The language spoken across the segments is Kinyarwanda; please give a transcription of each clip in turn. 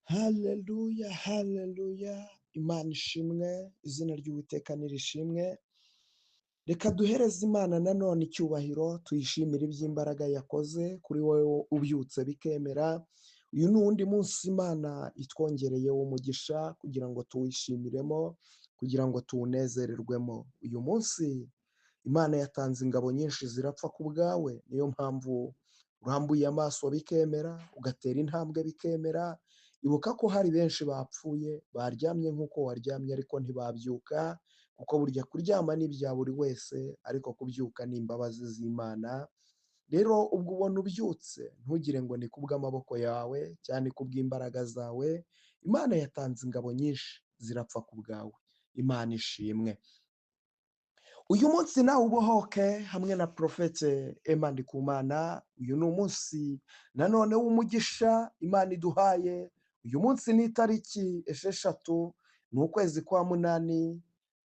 Haleluya, haleluya, Imana ishimwe, izina ry'Uwiteka nirishimwe. Reka duhereze Imana nanone icyubahiro, tuyishimire iby'imbaraga yakoze kuri wowe ubyutse bikemera. Uyu ni uwundi munsi Imana itwongereyeho umugisha kugira ngo tuwishimiremo, kugira ngo tuwunezererwemo. Uyu munsi Imana yatanze ingabo nyinshi zirapfa ku bwawe, niyo mpamvu urambuye amaso bikemera, ugatera intambwe bikemera. Ibuka ko hari benshi bapfuye, baryamye nk'uko waryamye ariko ntibabyuka, kuko burya kuryama ni ibya buri wese, ariko kubyuka ni imbabazi z'Imana. Rero ubwo ubona ubyutse, ntugire ngo ni kubw'amaboko yawe cyangwa ni kubw'imbaraga zawe. Imana yatanze ingabo nyinshi zirapfa ku bwawe. Imana ishimwe. Uyu munsi nawe ubohoke hamwe na Profete Emma Ndikumana. Uyu ni umunsi nanone w'umugisha Imana iduhaye. Uyu munsi ni itariki 6 n'ukwezi kwa munani,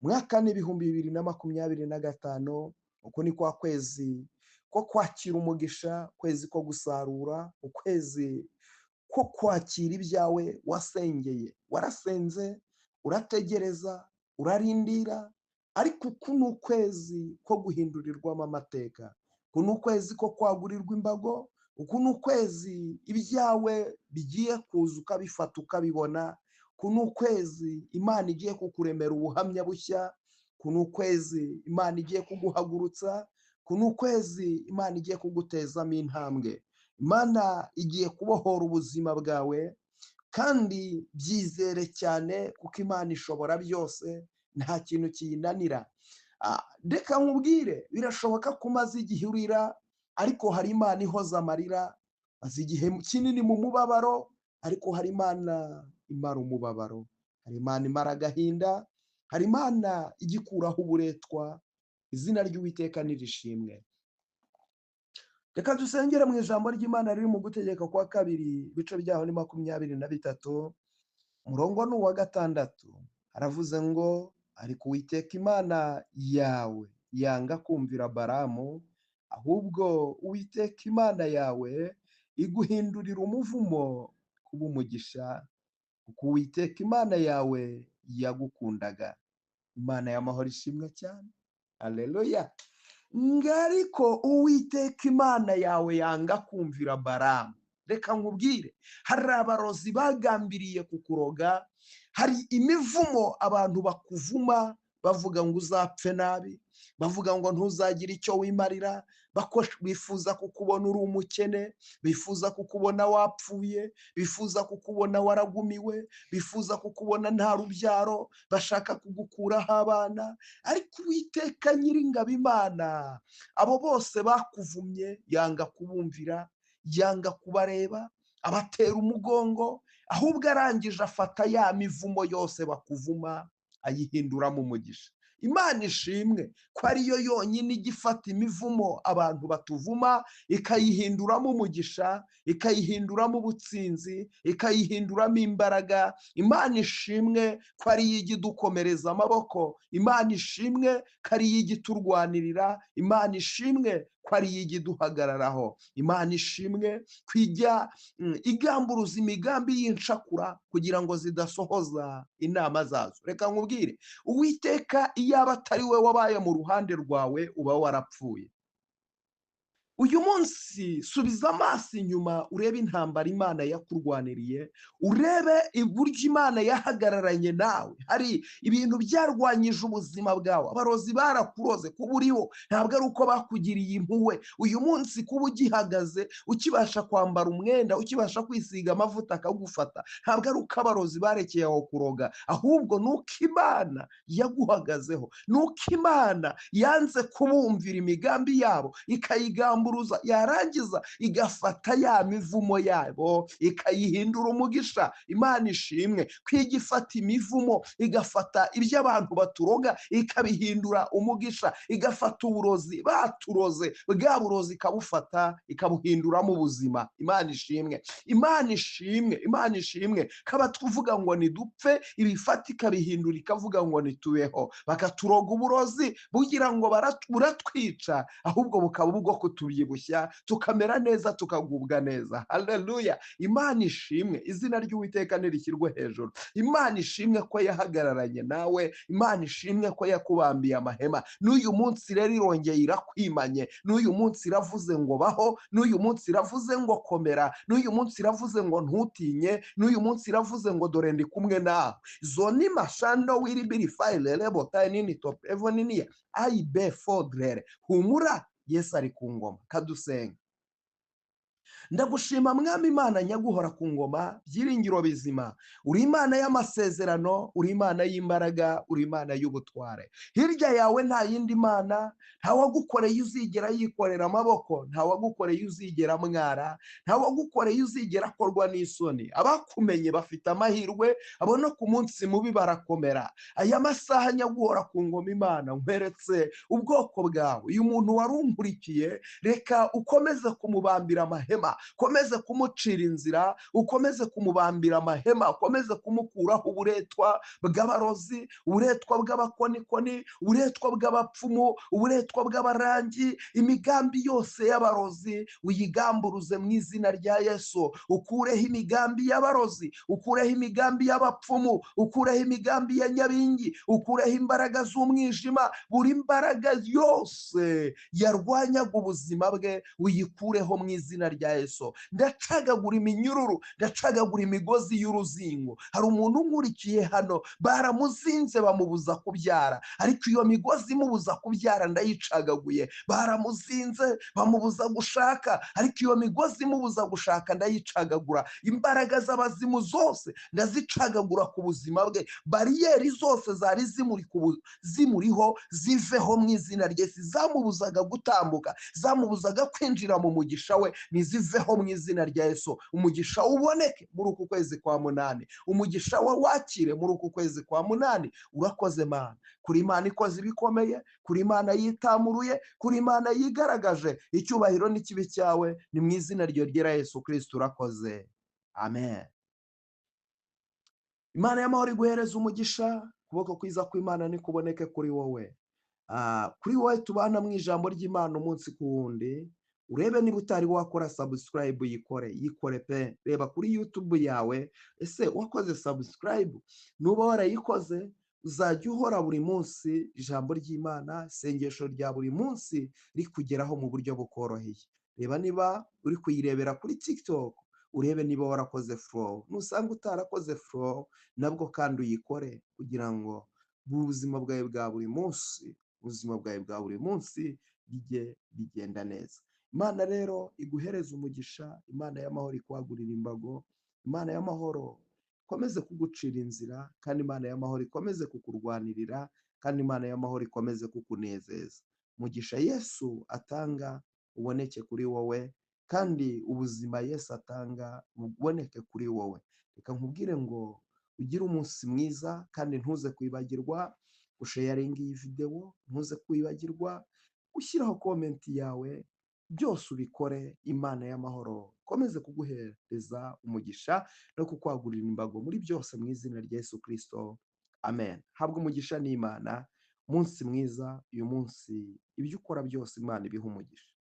mwaka ni 2025. Uku ni kwa kwezi ko kwakira umugisha, kwezi ko gusarura, ukwezi ko kwakira ibyawe wasengeye. Warasenze, urategereza, urarindira, ariko uku ni ukwezi ko guhindurirwamo amateka. Uku ni ukwezi ko kwagurirwa imbago. Uku ni ukwezi ibyawe bigiye kuza ukabifata ukabibona. Uku ni ukwezi Imana igiye kukuremera ubuhamya bushya. Uku ni ukwezi Imana igiye kuguhagurutsa. Uku ni ukwezi Imana igiye kugutezamo intambwe. Imana igiye kubohora ubuzima bwawe, kandi byizere cyane kuko Imana ishobora byose, nta kintu kiyinanira. Reka nkubwire, birashoboka ko umaze igihe urira, ariko hari Imana ihoza amarira. Maze igihe kinini mu mubabaro, ariko hari Imana imara umubabaro. Hari Imana imara agahinda. Hari Imana igikuraho uburetwa. Izina ry'Uwiteka nirishimwe. Reka dusengere mu ijambo ry'Imana riri mu Gutegeka kwa 2, ibice byaho ni 23, umurongo ni uwa 6. Haravuze ngo, ariko Uwiteka Imana yawe yanga kumvira Balamu, ahubwo Uwiteka Imana yawe iguhindurira umuvumo kuba umugisha, kuko Uwiteka Imana yawe yagukundaga. Imana y'amahoro ishimwe cyane. Haleluya. Ariko Uwiteka Imana yawe yanga kumvira Balamu. Reka nkubwire, hari abarozi bagambiriye kukuroga. Hari imivumo abantu bakuvuma bavuga ngo uzapfe nabi, bavuga ngo ntuzagire icyo wimarira, bifuza kukubona uri umukene, bifuza kukubona wapfuye, bifuza kukubona waragumiwe, bifuza kukubona nta rubyaro, bashaka kugukuraho abana. Ariko Uwiteka Nyiringabo Imana, abo bose bakuvumye yanga kubumvira, yanga kubareba, abatera umugongo. Ahubwo arangije afata ya mivumo yose bakuvuma ayihinduramo umugisha. Imana ishimwe ko ariyo yonyine igifata imivumo abantu batuvuma ikayihinduramo umugisha, ikayihinduramo ubutsinzi, ikayihinduramo imbaraga. Imana ishimwe ko ariyo ijya idukomereza amaboko. Imana ishimwe ko ariyo ijya iturwanirira. Imana ishimwe ko ariyo ijya iduhagararaho. Imana ishimwe ko ijya igamburuza imigambi y'incakura kugira ngo zidasohoza inama zazo. Reka nkubwire, Uwiteka iyaba atari we wabaye mu ruhande rwawe, uba warapfuye. Uyu munsi subiza amaso inyuma, urebe intambara Imana yakurwaniriye, urebe uburyo Imana yahagararanye nawe. Hari ibintu byarwanyije ubuzima bwawe. Abarozi barakuroze kuba uriho, ntabwo ari uko bakugiriye impuhwe. Uyu munsi kuba ugihagaze, ukibasha kwambara umwenda, ukibasha kwisiga amavuta akagufata, ntabwo ari uko abarozi barekeye aho kuroga, ahubwo ni uko Imana yaguhagazeho, ni uko Imana yanze kubumvira imigambi yabo, ikayigambura, yarangiza igafata ya mivumo yabo ikayihindura umugisha. Imana ishimwe ko ijya ifata imivumo, igafata ibyo abantu baturoga ikabihindura umugisha, igafata uburozi baturoze, bwa burozi ikabufata ikabuhinduramo ubuzima. Imana ishimwe. Imana ishimwe. Imana ishimwe ko abatuvuga ngo nidupfe ibifata ikabihindura ikavuga ngo nitubeho. Bakaturoga uburozi bugira ngo buratwica, ahubwo bukaba ubwo kutubyara. tukabyibushya tukamera neza tukagubwa neza. Haleluya! Imana ishimwe, izina ry'Uwiteka nirishyirwe hejuru. Imana ishimwe ko yahagararanye nawe, Imana ishimwe ko yakubambiye amahema. N'uyu munsi rero irongeye irakwimanye, n'uyu munsi iravuze ngo baho, n'uyu munsi iravuze ngo komera, n'uyu munsi iravuze ngo ntutinye, n'uyu munsi iravuze ngo dore ndi kumwe nawe. Zoni mashando wiribiri file lebo nini top evo niniya aibe fodrere. Humura, Yesu ari ku ngoma. Kadusenga. Ndagushima mwami Imana nyaguhora ku ngoma, byiringiro bizima. Uri Imana y'amasezerano, uri Imana y'imbaraga, uri Imana y'ubutware. Hirya yawe nta yindi Mana, nta wagukoreye uzigera yikorera amaboko, nta wagukoreye uzigera mwara, nta wagukoreye uzigera akorwa n'isoni. Abakumenye bafite amahirwe, abo no ku munsi mubi barakomera. Aya masaha nyaguhora ku ngoma Imana, nkweretse ubwoko bwawe. Uyu muntu warunkurikiye, reka ukomeze kumubambira amahema, ukomeze kumucira inzira, ukomeze kumubambira amahema, ukomeze kumukuraho uburetwa bw'abarozi, uburetwa bw'abakonikoni, uburetwa bw'abapfumu, uburetwa bw'abarangi, imigambi yose y'abarozi uyigamburuze mu izina rya Yesu. Ukureho imigambi y'abarozi, ukureho imigambi y'abapfumu, ukureho imigambi ya nyabingi, ukureho imbaraga z'umwijima. Buri mbaraga yose yarwanyaga ubuzima bwe uyikureho mu izina rya Yesu. Ndacagagura iminyururu, ndacagagura imigozi y'uruzingo. Hari umuntu nkurikiye hano, baramuzinze bamubuza kubyara, ariko iyo migozi imubuza kubyara ndayicagaguye. Baramuzinze bamubuza gushaka, ariko iyo migozi imubuza gushaka ndayicagagura. Imbaraga z'abazimu zose ndazicagagura ku buzima bwe. Bariyeri zose zari zimuriho ziveho mu izina rye. Zamubuzaga gutambuka, zamubuzaga kwinjira mu mugisha we, niziveho mu izina rya Yesu. Umugisha uboneke muri uku kwezi kwa munani, umugisha we wakire muri uku kwezi kwa munani. Urakoze Mana, kuri Imana ikoze ibikomeye, kuri Imana yitamuruye, kuri Imana yigaragaje. Icyubahiro n'ikibi cyawe ni mu izina ryo ryera Yesu Kristo. Urakoze, amen. Imana y'amahoro iguhereza umugisha, kuboko kwiza kw'Imana nikuboneke kuri wowe. Kuri wowe tubana mu ijambo ry'Imana umunsi ku wundi. Urebe niba utari wakora subscribe, yikore pe. Reba kuri YouTube yawe, ese wakoze subscribe? Nuba warayikoze, uzajya uhora buri munsi ijambo ry'Imana, isengesho rya buri munsi rikugeraho mu buryo bukoroheye. Reba niba uri kuyirebera kuri TikTok, urebe niba warakoze follow. Nusanga utarakoze follow, nabwo kandi uyikore, kugira ngo ubuzima bwawe bwa buri munsi, ubuzima bwawe bwa buri munsi bijye bigenda neza. Imana rero iguhereza umugisha, Imana y'amahoro ikwagurira imbago, Imana y'amahoro ikomeze kugucira inzira, kandi Imana y'amahoro ikomeze kukurwanirira, kandi Imana y'amahoro ikomeze kukunezeza. Umugisha Yesu atanga uboneke kuri wowe, kandi ubuzima Yesu atanga buboneke kuri wowe. Reka nkubwire ngo ugire umunsi mwiza, kandi ntuze kwibagirwa usharinga iyi video, ntuze kwibagirwa ushyiraho komenti yawe. Byose ubikore, Imana y'amahoro ikomeze kuguhereza umugisha no kukwagurira imbago muri byose mu izina rya Yesu Kristo, amen. Habwa umugisha n'Imana. Umunsi mwiza uyu munsi, ibyo ukora byose Imana ibiha umugisha.